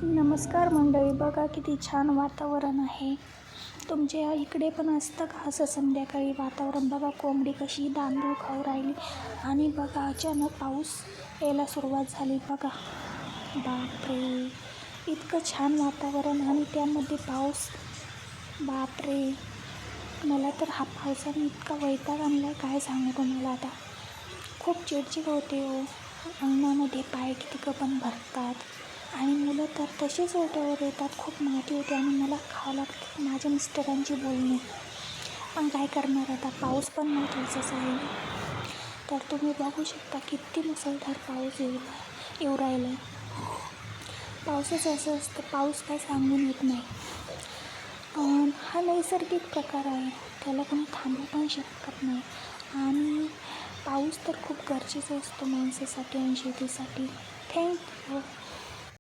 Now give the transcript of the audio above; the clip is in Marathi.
नमस्कार मंडळी. बघा किती छान वातावरण आहे. तुमच्या इकडे पण असतं का असं संध्याकाळी वातावरण? बघा कोंबडी कशी तांदूळ खाऊ राहिली आणि बघा अचानक पाऊस यायला सुरुवात झाली. बघा बापरे, इतकं छान वातावरण आणि त्यामध्ये पाऊस. बापरे, मला तर हा पावसाने इतका वैताग आणला आहे, काय सांगू तुम्हाला. आता खूप चिडचिड होते हो. अंगणामध्ये पाय किती पण भरतात आणि मुलं तर तसेच ओट्यावर येतात. खूप माती होते आणि मला खावं लागते माझ्या मिस्टरांची बोलणे. पण काय करणार, आता पाऊस पण महत्त्वाचाच आहे. तर तुम्ही बघू शकता किती मुसळधार पाऊस येऊ राहिला आहे. पावसाचं असं असतं, पाऊस काय सांगून येत नाही. पण हा नैसर्गिक प्रकार आहे, त्याला कोणी थांबवू पण शकत नाही. आणि पाऊस तर खूप गरजेचा असतो माणसासाठी आणि शेतीसाठी. थँक्यू.